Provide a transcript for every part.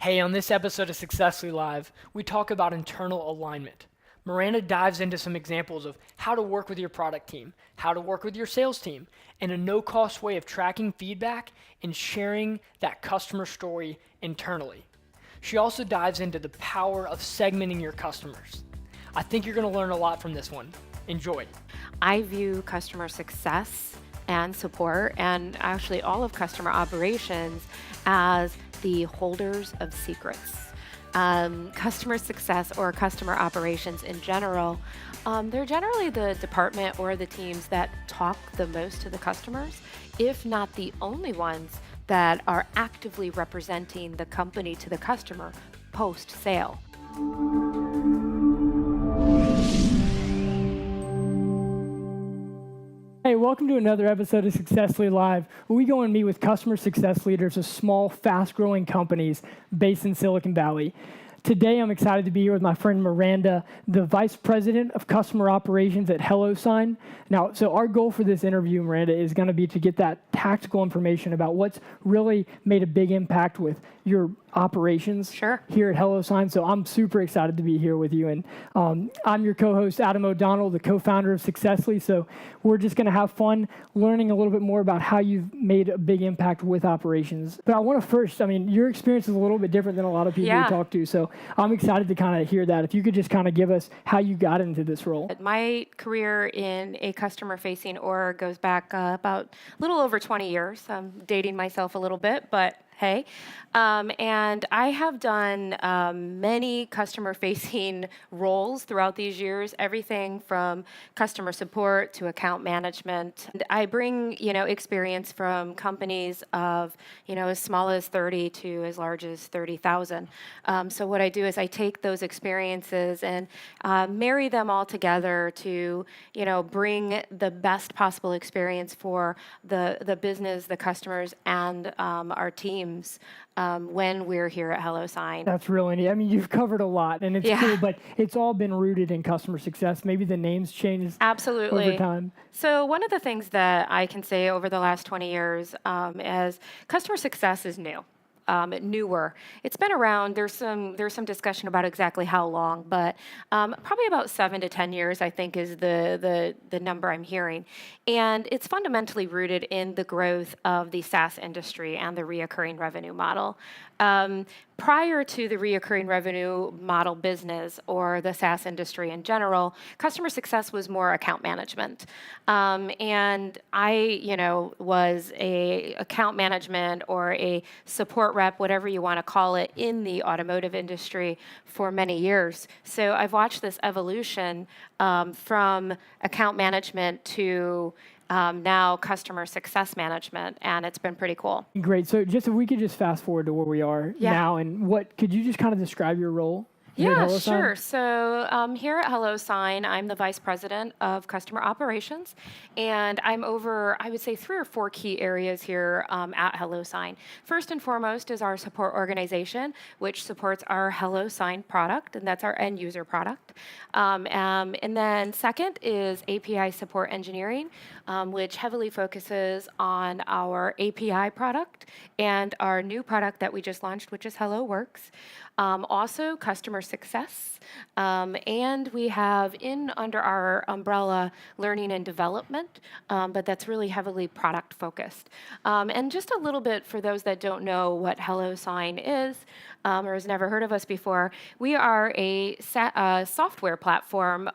Hey, on this episode of Successfully Live, we talk about internal alignment. Miranda dives into some examples of how to work with your product team, how to work with your sales team, and a no-cost way of tracking feedback and sharing that customer story internally. She also dives into the power of segmenting your customers. I think you're going to learn a lot from this one. Enjoy. I view customer success and support, and actually all of customer operations, as the holders of secrets. Customer success or customer operations in general, they're generally the department or the teams that talk the most to the customers, if not the only ones that are actively representing the company to the customer post-sale. Hey, welcome to another episode of Successfully Live, where we go and meet with customer success leaders of small, fast-growing companies based in Silicon Valley. Today, I'm excited to be here with my friend Miranda, the Vice President of Customer Operations at HelloSign. Now, so our goal for this interview, Miranda, is going to be to get that tactical information about what's really made a big impact with your operations here at HelloSign. So I'm super excited to be here with you. And I'm your co-host, Adam O'Donnell, the co-founder of Successfully. So we're just going to have fun learning a little bit more about how you've made a big impact with operations. But I want to first, your experience is a little bit different than a lot of people we talk to. So I'm excited to kind of hear that. If you could just kind of give us how you got into this role. My career in a customer-facing org goes back about a little over 20 years. I'm dating myself a little bit, but hey. And I have done many customer-facing roles throughout these years, everything from customer support to account management. And I bring, experience from companies of, as small as 30 to as large as 30,000. So what I do is I take those experiences and marry them all together to, bring the best possible experience for the business, the customers, and our teams when we're here at HelloSign. That's really neat. You've covered a lot, and it's cool, but it's all been rooted in customer success. Maybe the names changed over time. So one of the things that I can say over the last 20 years is customer success is new. Newer. It's been around. There's some discussion about exactly how long, but probably about 7 to 10 years, I think, is the number I'm hearing. And it's fundamentally rooted in the growth of the SaaS industry and the reoccurring revenue model. Prior to the reoccurring revenue model business or the SaaS industry in general, customer success was more account management. And I, was a account management or a support rep, whatever you want to call it, in the automotive industry for many years. So I've watched this evolution from account management to now customer success management, and it's been pretty cool. Great. So just if we could just fast forward to where we are now, and could you just kind of describe your role? Yeah, sure. So here at HelloSign, I'm the Vice President of Customer Operations, and I'm over, I would say, 3 or 4 key areas here at HelloSign. First and foremost is our support organization, which supports our HelloSign product, and that's our end user product. And then second is API support engineering, which heavily focuses on our API product and our new product that we just launched, which is HelloWorks. Also customer success, and we have under our umbrella learning and development, but that's really heavily product focused. And just a little bit for those that don't know what HelloSign is or has never heard of us before, we are a software platform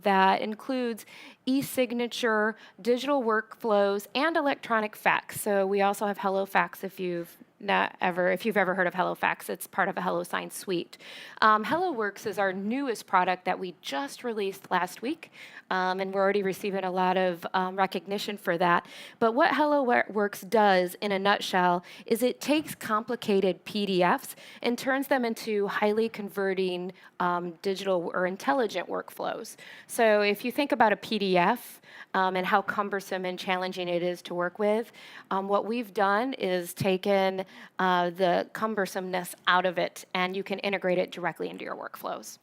that includes e-signature, digital workflows, and electronic fax. So we also have HelloFax if you've ever heard of HelloFax. It's part of a HelloSign suite. HelloWorks is our newest product that we just released last week, and we're already receiving a lot of recognition for that. But what HelloWorks does, in a nutshell, is it takes complicated PDFs and turns them into highly converting digital or intelligent workflows. So if you think about a PDF and how cumbersome and challenging it is to work with, what we've done is taken the cumbersomeness out of it, and you can integrate it directly into your workflows.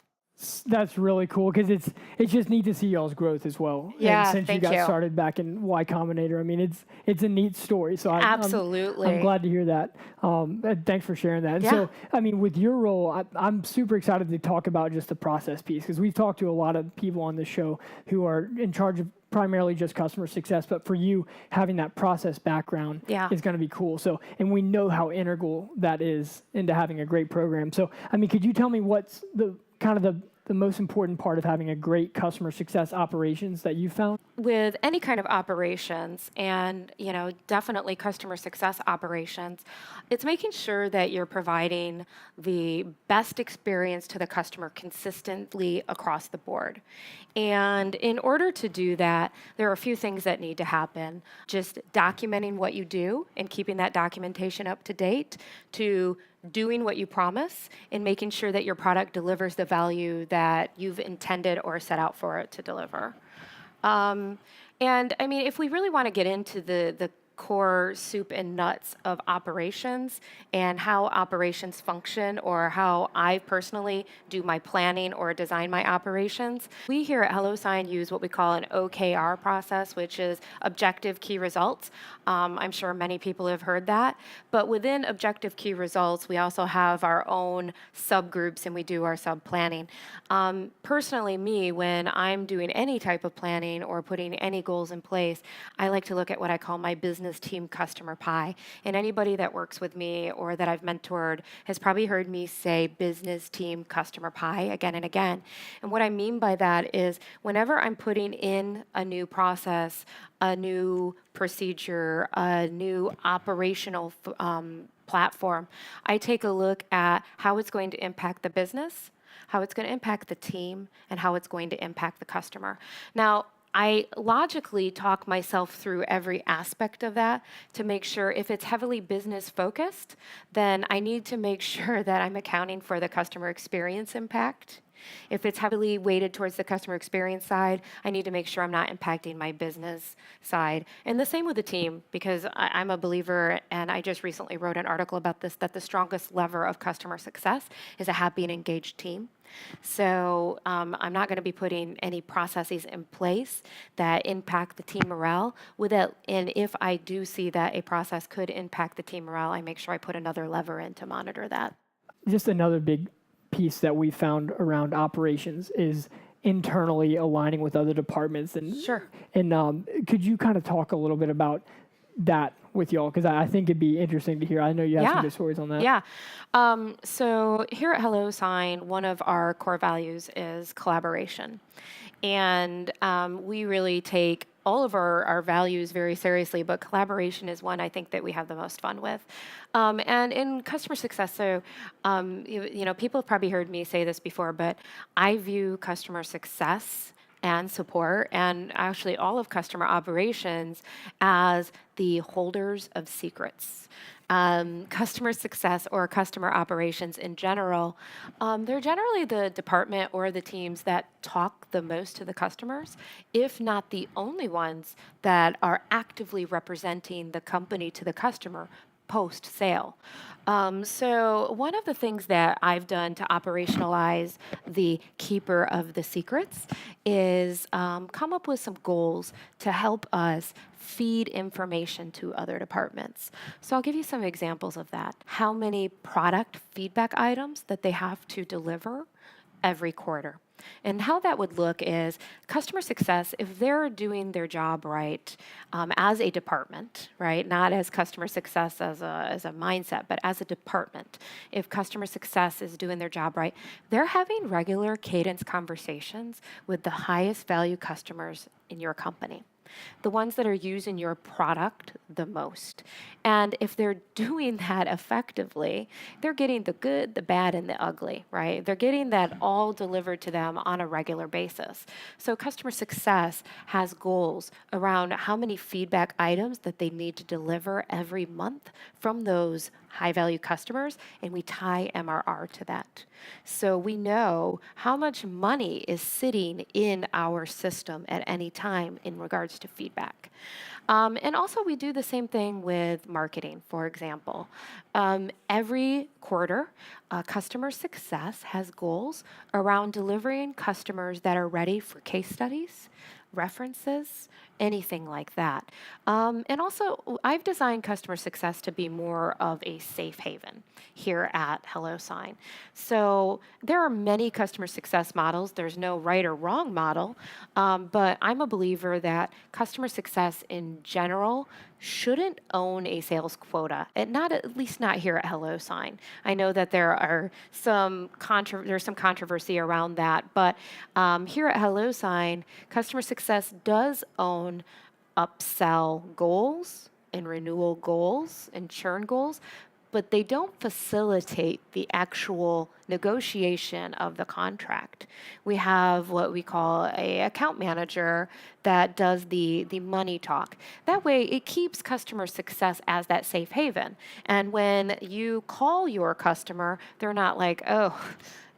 That's really cool because it's just neat to see y'all's growth as well. Yeah, And since you thank got you. started back in Y Combinator, I mean it's a neat story. So Absolutely. I'm glad to hear that. And thanks for sharing that. And Yeah. so I mean, with your role, I'm super excited to talk about just the process piece because we've talked to a lot of people on this show who are in charge of primarily just customer success, but for you, having that process background Yeah. is going to be cool. So, and we know how integral that is into having a great program. So, I mean, could you tell me what's the kind of the most important part of having a great customer success operations that you found? With any kind of operations, and definitely customer success operations, it's making sure that you're providing the best experience to the customer consistently across the board. And in order to do that, there are a few things that need to happen. Just documenting what you do and keeping that documentation up to date, to doing what you promise and making sure that your product delivers the value that you've intended or set out for it to deliver. And I mean, if we really want to get into the core soup and nuts of operations and how operations function, or how I personally do my planning or design my operations, we here at HelloSign use what we call an OKR process, which is objective key results. I'm sure many people have heard that. But within objective key results, we also have our own subgroups and we do our sub-planning. Personally, me, when I'm doing any type of planning or putting any goals in place, I like to look at what I call my business team customer pie. And anybody that works with me or that I've mentored has probably heard me say business team customer pie again and again. And what I mean by that is whenever I'm putting in a new process, a new procedure, a new operational platform, I take a look at how it's going to impact the business, how it's going to impact the team, and how it's going to impact the customer. Now, I logically talk myself through every aspect of that to make sure if it's heavily business focused, then I need to make sure that I'm accounting for the customer experience impact. If it's heavily weighted towards the customer experience side, I need to make sure I'm not impacting my business side. And the same with the team, because I'm a believer, and I just recently wrote an article about this, that the strongest lever of customer success is a happy and engaged team. So I'm not going to be putting any processes in place that impact the team morale. And if I do see that a process could impact the team morale, I make sure I put another lever in to monitor that. Just another big piece that we found around operations is internally aligning with other departments. And Sure. And could you kind of talk a little bit about that with y'all? Because I think it'd be interesting to hear. I know you have some good stories on that. Yeah. So here at HelloSign, one of our core values is collaboration. And we really take all of our values very seriously, but collaboration is one I think that we have the most fun with. And in customer success, so people have probably heard me say this before, but I view customer success and support, and actually all of customer operations, as the holders of secrets. Customer success or customer operations in general, they're generally the department or the teams that talk the most to the customers, if not the only ones that are actively representing the company to the customer post-sale. So one of the things that I've done to operationalize the keeper of the secrets is come up with some goals to help us feed information to other departments. So I'll give you some examples of that. How many product feedback items that they have to deliver every quarter. And how that would look is customer success, if they're doing their job right as a department, right, not as customer success as a mindset, but as a department, if customer success is doing their job right, they're having regular cadence conversations with the highest value customers in your company, the ones that are using your product the most. And if they're doing that effectively, they're getting the good, the bad, and the ugly, right? They're getting that all delivered to them on a regular basis. So customer success has goals around how many feedback items that they need to deliver every month from those high-value customers, and we tie MRR to that. So we know how much money is sitting in our system at any time in regards to feedback. And also, we do the same thing with marketing, for example. Every quarter, customer success has goals around delivering customers that are ready for case studies, references, anything like that. And also, I've designed customer success to be more of a safe haven here at HelloSign. So there are many customer success models. There's no right or wrong model, but I'm a believer that customer success in general shouldn't own a sales quota, and not at least not here at HelloSign. I know that there's some controversy around that, but here at HelloSign, customer success does own upsell goals and renewal goals and churn goals, but they don't facilitate the actual negotiation of the contract. We have what we call a account manager that does the money talk. That way it keeps customer success as that safe haven. And when you call your customer, they're not like, oh,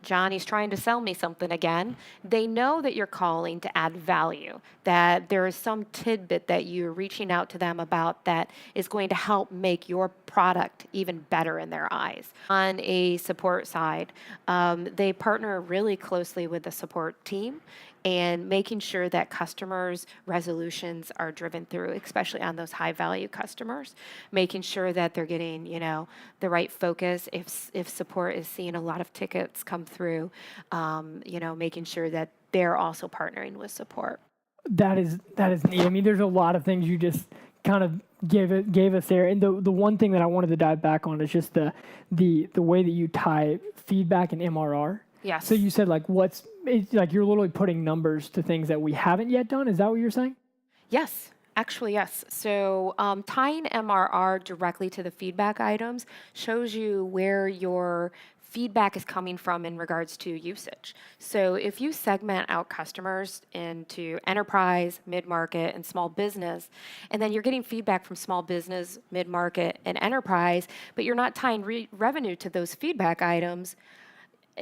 Johnny's trying to sell me something again. They know that you're calling to add value, that there is some tidbit that you're reaching out to them about that is going to help make your product even better in their eyes. On a support side, they partner really closely with the support team and making sure that customers' resolutions are driven through, especially on those high value customers, making sure that they're getting, the right focus. If support is seeing a lot of tickets come through, making sure that they're also partnering with support. That is neat. I mean, there's a lot of things you just kind of gave us there, and the one thing that I wanted to dive back on is just the way that you tie feedback and MRR. Yes. So you said it's like you're literally putting numbers to things that we haven't yet done. Is that what you're saying? Yes. Actually, yes. So tying MRR directly to the feedback items shows you where your feedback is coming from in regards to usage. So if you segment out customers into enterprise, mid-market, and small business, and then you're getting feedback from small business, mid-market, and enterprise, but you're not tying revenue to those feedback items,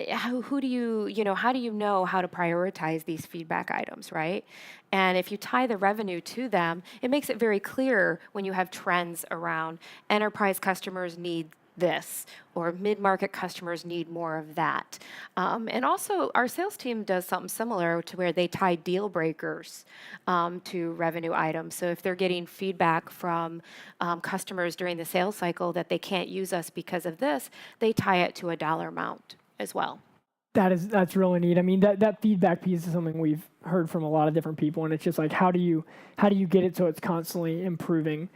how do you know how to prioritize these feedback items, right? And if you tie the revenue to them, it makes it very clear when you have trends around enterprise customers need this, or mid-market customers need more of that. And also, our sales team does something similar to where they tie deal breakers to revenue items. So if they're getting feedback from customers during the sales cycle that they can't use us because of this, they tie it to a dollar amount as well. That's really neat. I mean, that feedback piece is something we've heard from a lot of different people, and it's just like, how do you get it so it's constantly improving?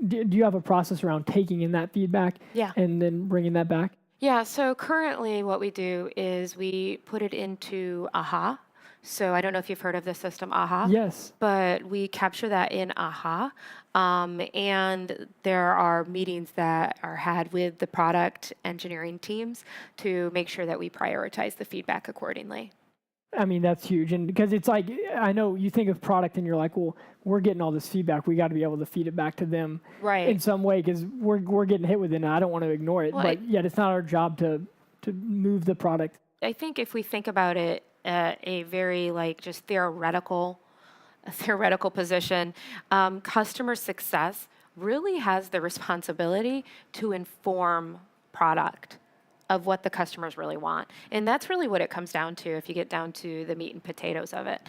Do you have a process around taking in that feedback Yeah. and then bringing that back? Yeah, so currently what we do is we put it into AHA. So I don't know if you've heard of the system AHA. Yes. But we capture that in AHA. And there are meetings that are had with the product engineering teams to make sure that we prioritize the feedback accordingly. I mean, that's huge. And because it's like, I know you think of product and you're like, well, we're getting all this feedback. We got to be able to feed it back to them in some way, because we're getting hit with it and I don't want to ignore it. But yet it's not our job to move the product. I think if we think about it at a very just theoretical position, customer success really has the responsibility to inform product of what the customers really want. And that's really what it comes down to if you get down to the meat and potatoes of it.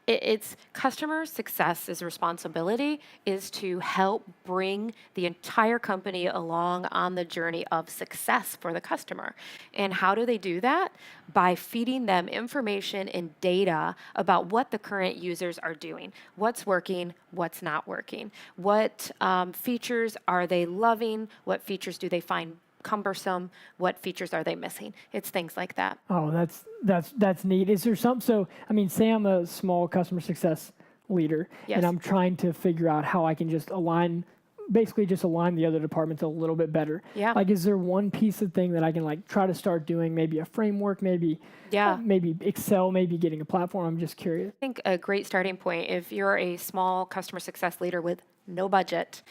It's customer success's responsibility is to help bring the entire company along on the journey of success for the customer. And how do they do that? By feeding them information and data about what the current users are doing, what's working, what's not working, what features are they loving, what features do they find cumbersome, what features are they missing. It's things like that. Oh, that's neat. Is there so I mean, say I'm a small customer success leader, Yes. and I'm trying to figure out how I can just align the other departments a little bit better. Yeah. Like, is there one piece of thing that I can try to start doing? Maybe a framework, maybe Excel, maybe getting a platform. I'm just curious. I think a great starting point, if you're a small customer success leader with no budget,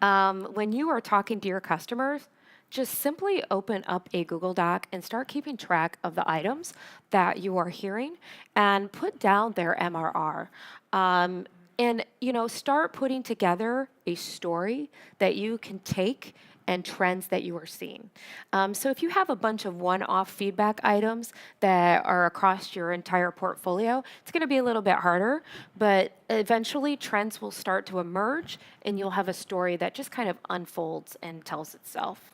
when you are talking to your customers, just simply open up a Google Doc and start keeping track of the items that you are hearing and put down their MRR. And, start putting together a story that you can take and trends that you are seeing. So if you have a bunch of one-off feedback items that are across your entire portfolio, it's going to be a little bit harder, but eventually trends will start to emerge and you'll have a story that just kind of unfolds and tells itself.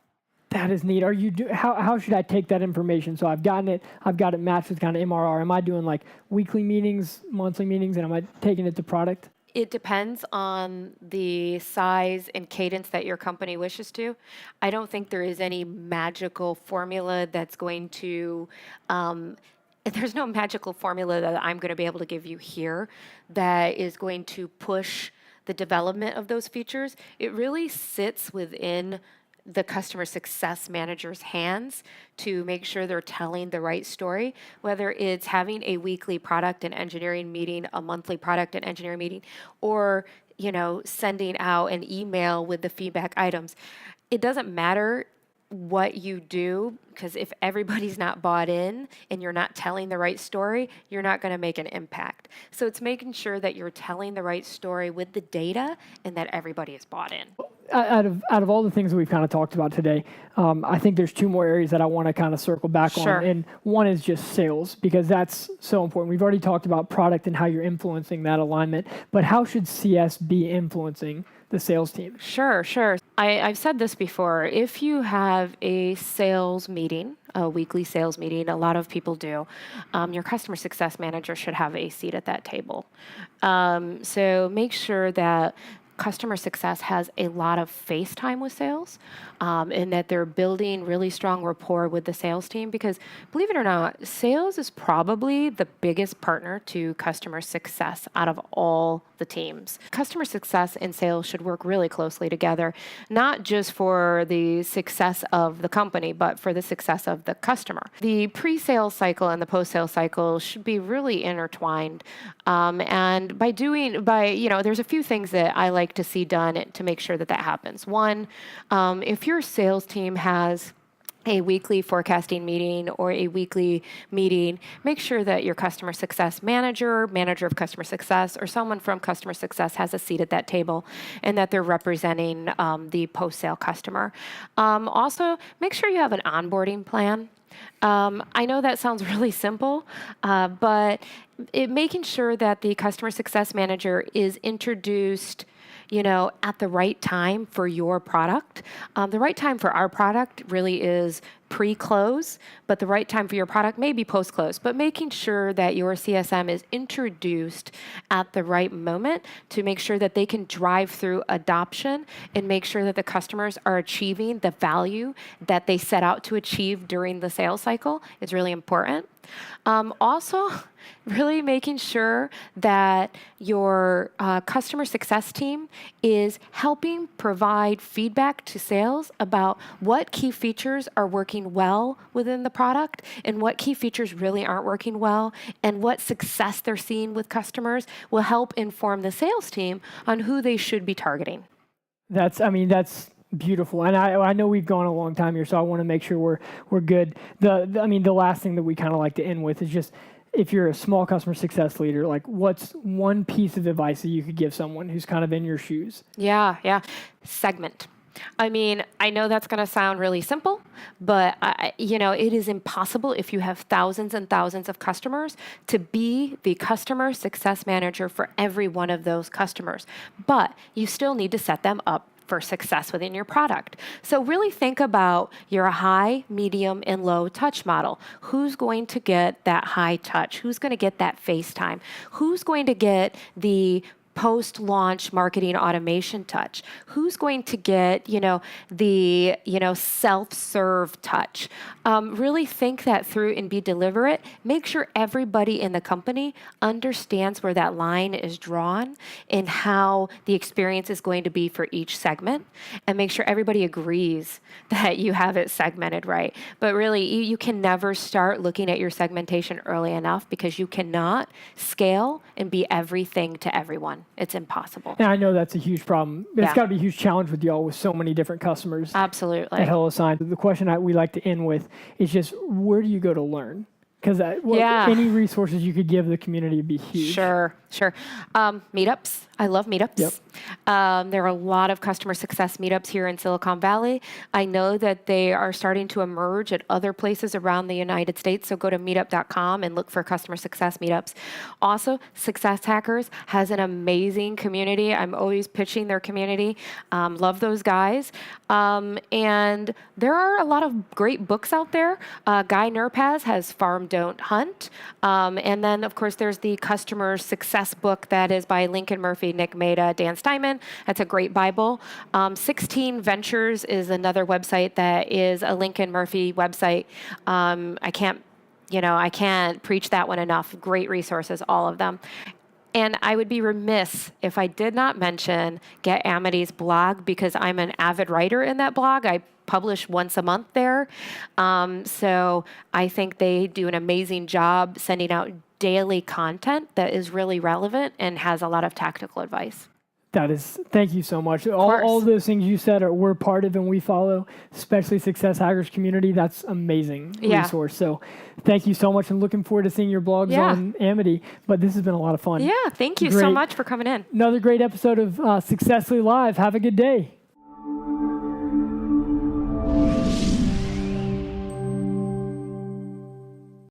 That is neat. How should I take that information? So I've got it matched with kind of MRR. Am I doing like weekly meetings, monthly meetings, and am I taking it to product? It depends on the size and cadence that your company wishes to. I don't think there is any magical formula that's going to, there's no magical formula that I'm going to be able to give you here that is going to push the development of those features. It really sits within the customer success manager's hands to make sure they're telling the right story, whether it's having a weekly product and engineering meeting, a monthly product and engineering meeting, or sending out an email with the feedback items. It doesn't matter what you do, because if everybody's not bought in and you're not telling the right story, you're not going to make an impact. So it's making sure that you're telling the right story with the data and that everybody is bought in. Out of all the things that we've kind of talked about today, I think there's two more areas that I want to kind of circle back Sure. on. And one is just sales, because that's so important. We've already talked about product and how you're influencing that alignment, but how should CS be influencing the sales team? Sure. I've said this before. If you have a sales meeting, a weekly sales meeting, a lot of people do, your customer success manager should have a seat at that table. So make sure that customer success has a lot of face time with sales, and that they're building really strong rapport with the sales team, because believe it or not, sales is probably the biggest partner to customer success out of all the teams. Customer success and sales should work really closely together, not just for the success of the company, but for the success of the customer. The pre-sales cycle and the post-sales cycle should be really intertwined. And there's a few things that I like to see done to make sure that happens. One, if your sales team has a weekly forecasting meeting or a weekly meeting, make sure that your customer success manager of customer success, or someone from customer success has a seat at that table, and that they're representing the post-sale customer. Also, make sure you have an onboarding plan. I know that sounds really simple, but making sure that the customer success manager is introduced at the right time for your product. The right time for our product really is pre-close, but the right time for your product may be post-close. But making sure that your CSM is introduced at the right moment to make sure that they can drive through adoption and make sure that the customers are achieving the value that they set out to achieve during the sales cycle is really important. Also, really making sure that your customer success team is helping provide feedback to sales about what key features are working well within the product and what key features really aren't working well, and what success they're seeing with customers will help inform the sales team on who they should be targeting. That's beautiful, and I know we've gone a long time here, so I want to make sure we're good. The last thing that we kind of like to end with is just, if you're a small customer success leader, like, what's one piece of advice that you could give someone who's kind of in your shoes? Yeah. Segment. I know that's going to sound really simple, but it is impossible if you have thousands and thousands of customers to be the customer success manager for every one of those customers. But you still need to set them up for success within your product. So really think about your high, medium, and low touch model. Who's going to get that high touch? Who's going to get that face time? Who's going to get the post-launch marketing automation touch? Who's going to get, the, self-serve touch? Really think that through and be deliberate. Make sure everybody in the company understands where that line is drawn and how the experience is going to be for each segment, and make sure everybody agrees that you have it segmented right. But really, you can never start looking at your segmentation early enough, because you cannot scale and be everything to everyone. It's impossible. And I know that's a huge problem. It's Yeah. got to be a huge challenge with y'all with so many different customers. Absolutely. At HelloSign. The question we like to end with is just, where do you go to learn? because Yeah. any resources you could give the community would be huge. Sure. Meetups. I love meetups. Yep. There are a lot of customer success meetups here in Silicon Valley. I know that they are starting to emerge at other places around the United States. So go to meetup.com and look for customer success meetups. Also, Success Hackers has an amazing community. I'm always pitching their community. Love those guys. And there are a lot of great books out there. Guy Nurpaz has Farm, Don't Hunt. And then, of course, there's the Customer Success book that is by Lincoln Murphy, Nick Maida, Dan Steinman. That's a great Bible. 16 Ventures is another website that is a Lincoln Murphy website. I can't preach that one enough. Great resources, all of them. And I would be remiss if I did not mention Get Amity's blog, because I'm an avid writer in that blog. I publish once a month there. So I think they do an amazing job sending out daily content that is really relevant and has a lot of tactical advice. Thank you so much. All those things you said we're part of and we follow, especially Success Hackers community. That's amazing resource. So thank you so much, and looking forward to seeing your blogs on Amity. But this has been a lot of fun. Yeah, thank you so much for coming in. Another great episode of Successfully Live. Have a good day.